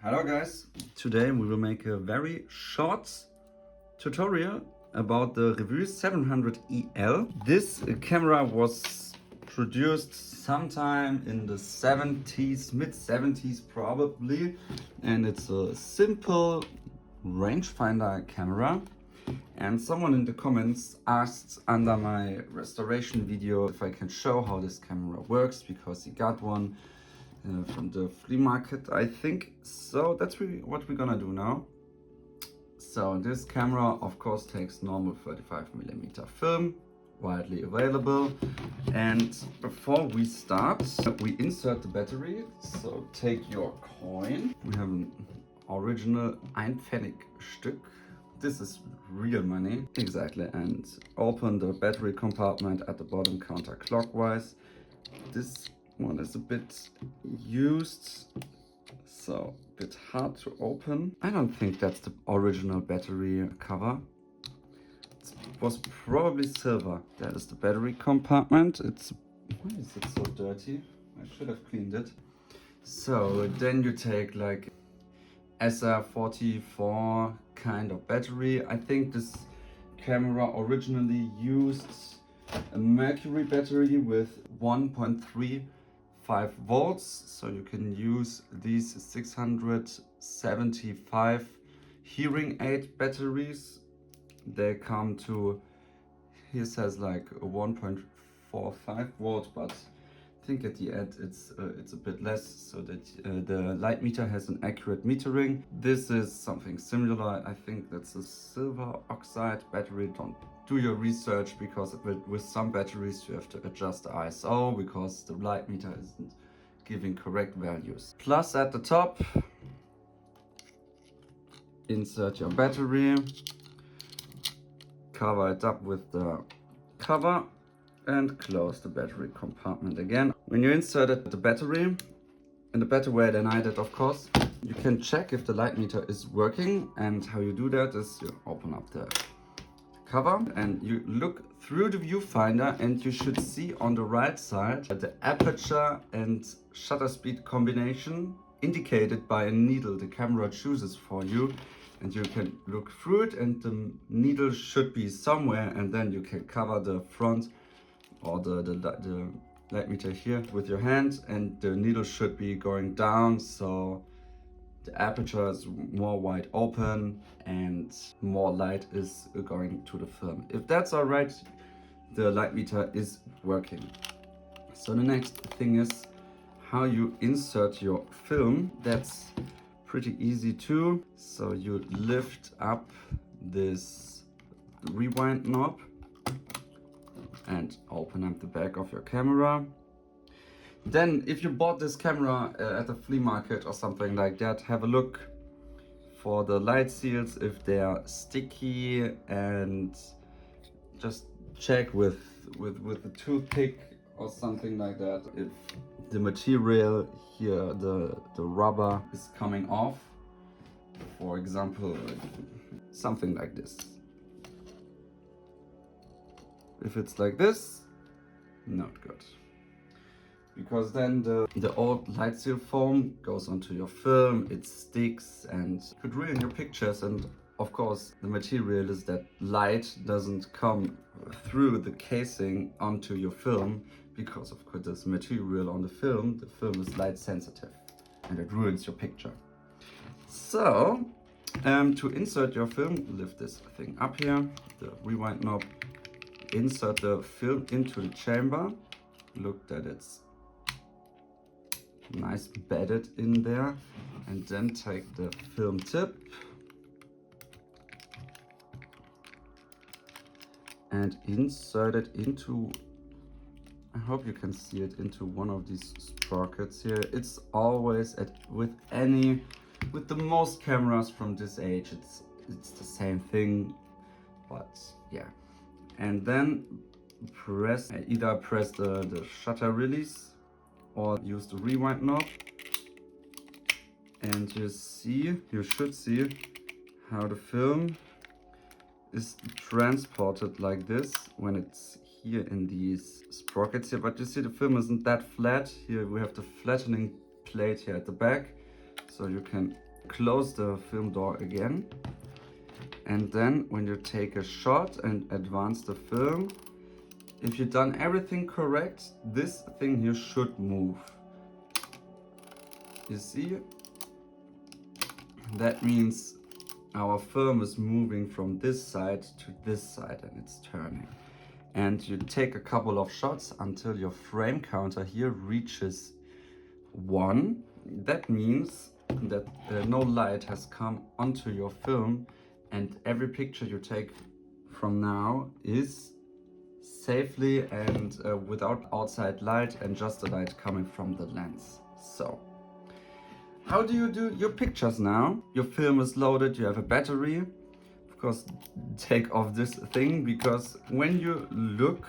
Hello guys, today we will make a very short tutorial about the Revue 700EL. This camera was produced sometime in the 70s, mid-70s probably, and it's a simple rangefinder camera. And someone in the comments asked under my restoration video if I can show how this camera works, because he got one from the flea market, I think. So that's really what we're gonna do now. So this camera of course takes normal 35mm film, widely available. And before we start, we insert the battery. So take your coin. We have an original 1 Pfennig Stück. This is real money. Exactly. And open the battery compartment at the bottom counterclockwise. This one is a bit used, so a bit hard to open. I don't think that's the original battery cover. It was probably silver. That is the battery compartment. Why is it so dirty? I should have cleaned it. So then you take like SR44 kind of battery. I think this camera originally used a mercury battery with 1.35 volts, so you can use these 675 hearing aid batteries. They come to, here says like a 1.45 volt, but I think at the end it's a bit less, so that the light meter has an accurate metering. This is something similar. I think that's a silver oxide battery. Don't do your research, because with some batteries you have to adjust the ISO because the light meter isn't giving correct values. Plus at the top, insert your battery, cover it up with the cover, and close the battery compartment again. When you inserted the battery, in the better way than I did of course, you can check if the light meter is working. And how you do that is you open up the cover and you look through the viewfinder, and you should see on the right side the aperture and shutter speed combination indicated by a needle the camera chooses for you. And you can look through it, and the needle should be somewhere, and then you can cover the front or the light meter here with your hand, and the needle should be going down, so the aperture is more wide open and more light is going to the film. If that's all right, the light meter is working. So the next thing is how you insert your film. That's pretty easy too. So you lift up this rewind knob and open up the back of your camera. Then if you bought this camera at a flea market or something like that, have a look for the light seals if they are sticky, and just check with a toothpick or something like that if the material here, the rubber, is coming off. For example, something like this. If it's like this, not good, because then the old light seal foam goes onto your film, it sticks and could ruin your pictures. And of course the material is that light doesn't come through the casing onto your film, because of course there's material on the film is light sensitive and it ruins your picture. So to insert your film, lift this thing up here, the rewind knob, insert the film into the chamber, look that it's nice bedded in there, and then take the film tip and insert it into, I hope you can see it, into one of these sprockets here. It's always with the most cameras from this age, it's the same thing, but yeah. And then either press the shutter release or use the rewind knob, and you should see how the film is transported like this when it's here in these sprockets here. But you see the film isn't that flat. Here we have the flattening plate here at the back, so you can close the film door again. And then when you take a shot and advance the film, if you've done everything correct, this thing here should move. You see? That means our film is moving from this side to this side and it's turning. And you take a couple of shots until your frame counter here reaches 1. That means that no light has come onto your film, and every picture you take from now is safely and without outside light and just the light coming from the lens. So, how do you do your pictures now? Your film is loaded, you have a battery. Of course, take off this thing, because when you look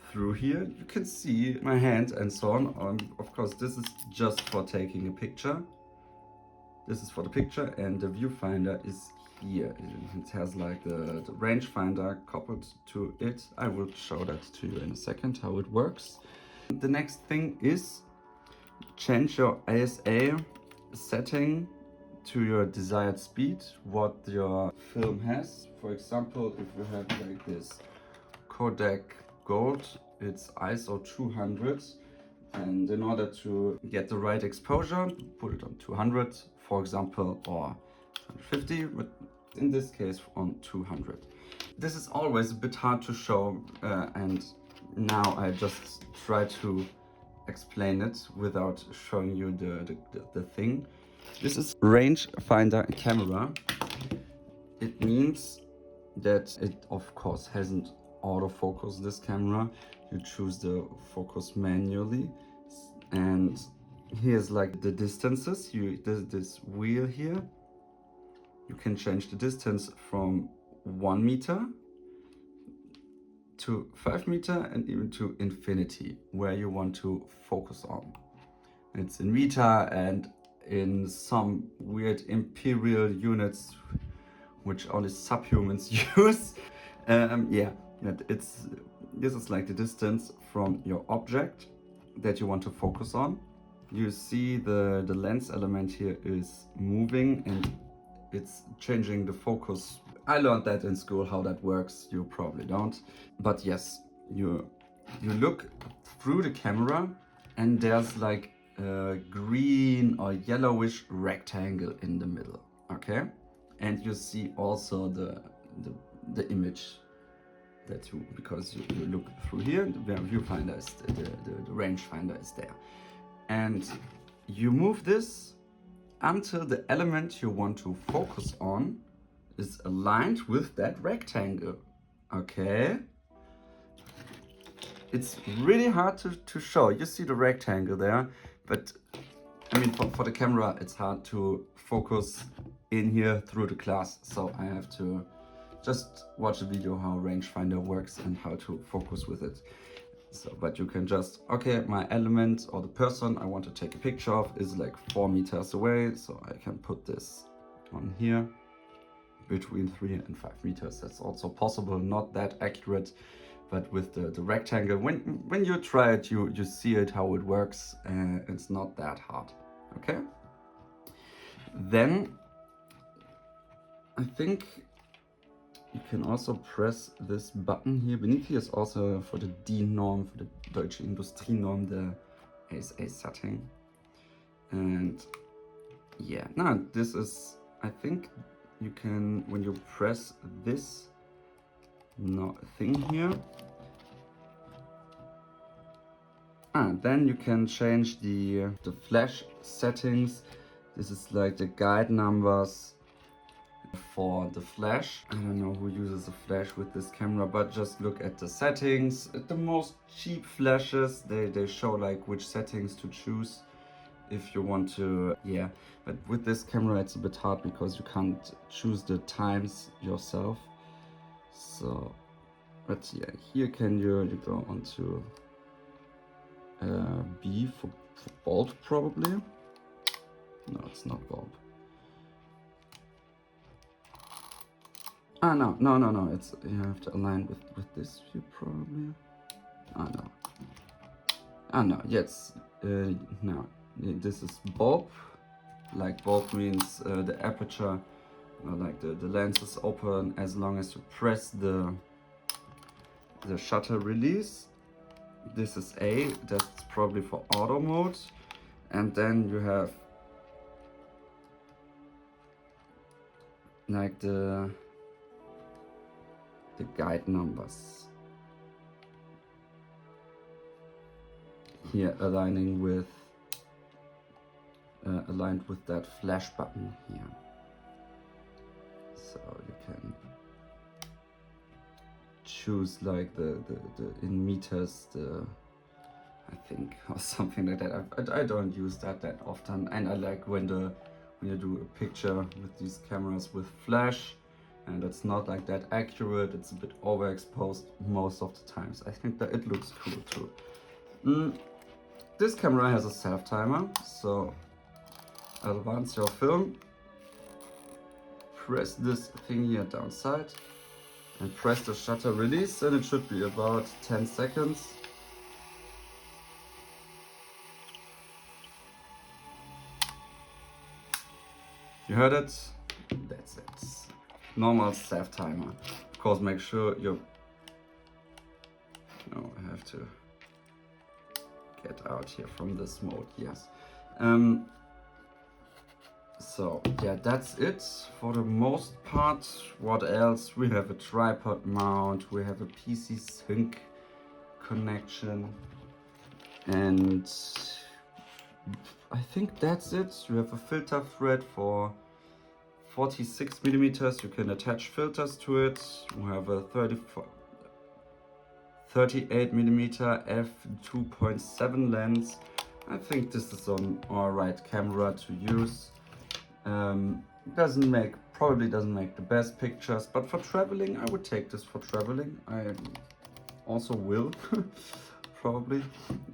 through here, you can see my hand and so on. Of course, this is just for taking a picture. This is for the picture, and the viewfinder is here. It has like the rangefinder coupled to it. I will show that to you in a second how it works. The next thing is change your ASA setting to your desired speed, what your film has. For example, if you have like this Kodak Gold, it's ISO 200, and in order to get the right exposure, put it on 200, for example, or 150, but in this case on 200. This is always a bit hard to show, and now I just try to explain it without showing you the thing. This is rangefinder camera. It means that it of course hasn't autofocus, this camera. You choose the focus manually, and here's like the distances. This wheel here, you can change the distance from 1 meter to 5 meter and even to infinity, where you want to focus on. It's in meter and in some weird imperial units which only subhumans use. This is like the distance from your object that you want to focus on. You see the lens element here is moving and it's changing the focus. I learned that in school, how that works. You probably don't. But yes, you look through the camera and there's like a green or yellowish rectangle in the middle, okay? And you see also the image that you, because you look through here, the viewfinder is the rangefinder is there. And you move this until the element you want to focus on is aligned with that rectangle, okay? It's really hard to show. You see the rectangle there, but I mean, for the camera, it's hard to focus in here through the glass. So I have to just watch a video how rangefinder works and how to focus with it. So, but you can just, okay, my element or the person I want to take a picture of is like 4 meters away. So I can put this on here between 3 and 5 meters. That's also possible, not that accurate, but with the rectangle, when you try it, you see it, how it works, and it's not that hard, okay? Then I think you can also press this button here. Beneath here is also for the DIN-Norm, for the Deutsche Industrienorm, the ASA setting. And yeah, now this is, I think you can, when you press this thing here, then you can change the flash settings. This is like the guide numbers for the flash. I don't know who uses a flash with this camera, but just look at the settings. At the most cheap flashes, they show like which settings to choose if you want to, yeah. But with this camera it's a bit hard because you can't choose the times yourself. So, but yeah, here can you go onto B for bulb probably. No, it's not bulb. No, it's, you have to align with this view probably. No, yes, no, this is bulb, like bulb means the aperture, like the lens is open as long as you press the shutter release. This is A, that's probably for auto mode. And then you have like the guide numbers here aligned with that flash button here. So you can choose like the in meters, I think, or something like that. I don't use that often, and I like when you do a picture with these cameras with flash and it's not like that accurate, it's a bit overexposed most of the times. I think that it looks cool too. This camera has a self-timer, so advance your film, press this thing here downside and press the shutter release, and it should be about 10 seconds. You heard it? That's it. Normal self-timer. Of course, make sure you... No, I have to get out here from this mode, yes. So, yeah, that's it for the most part. What else? We have a tripod mount, we have a PC sync connection, and I think that's it. You have a filter thread for 46mm. You can attach filters to it. We have a 38mm f2.7 lens. I think this is an alright camera to use. Probably doesn't make the best pictures, but for traveling, I would take this for traveling. I also will, probably.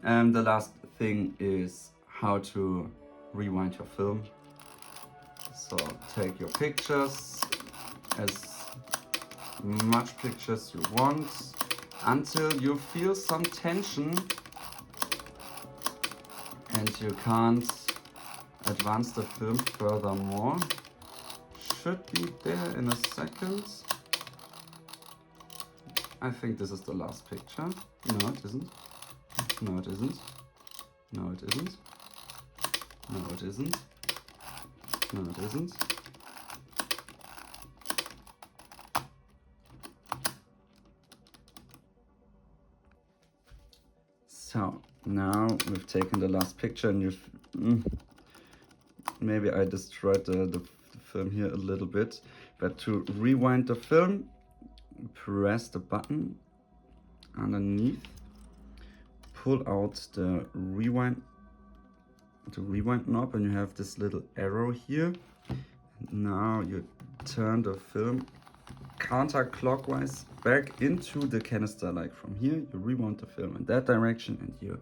And the last thing is how to rewind your film. So take your pictures, as much pictures you want, until you feel some tension and you can't advance the film furthermore. Should be there in a second. I think this is the last picture. No, it isn't. No, it isn't. No, it isn't. No, it isn't. No, it isn't. So now we've taken the last picture, and you've maybe I destroyed the film here a little bit, but to rewind the film, press the button underneath, pull out the rewind knob, and you have this little arrow here. Now you turn the film counterclockwise back into the canister, like from here. You rewind the film in that direction and you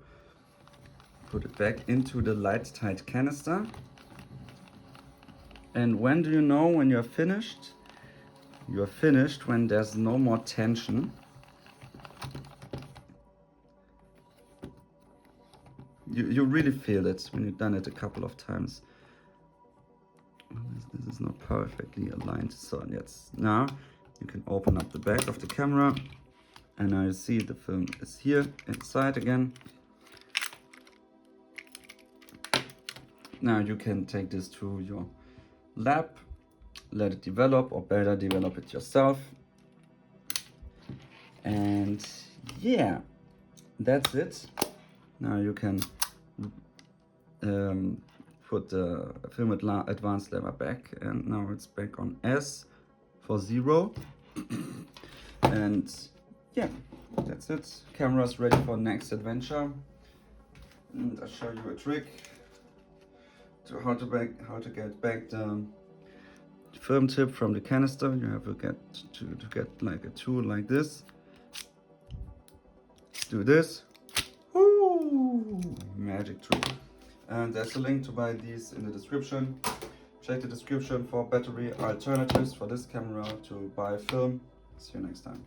put it back into the light tight canister. And when do you know when you're finished? You're finished when there's no more tension. You really feel it when you've done it a couple of times. This is not perfectly aligned, so yes. Now you can open up the back of the camera, and now you see the film is here inside again. Now you can take this to your lab, let it develop, or better develop it yourself. And yeah, that's it. Now you can put the film advanced lever back, and now it's back on S for 0. And yeah, that's it. Camera's ready for next adventure. And I'll show you a trick to how to get back the film tip from the canister. You have to get like a tool like this. Do this. Woo! Magic trick. And there's a link to buy these in the description. Check the description for battery alternatives for this camera to buy film. See you next time.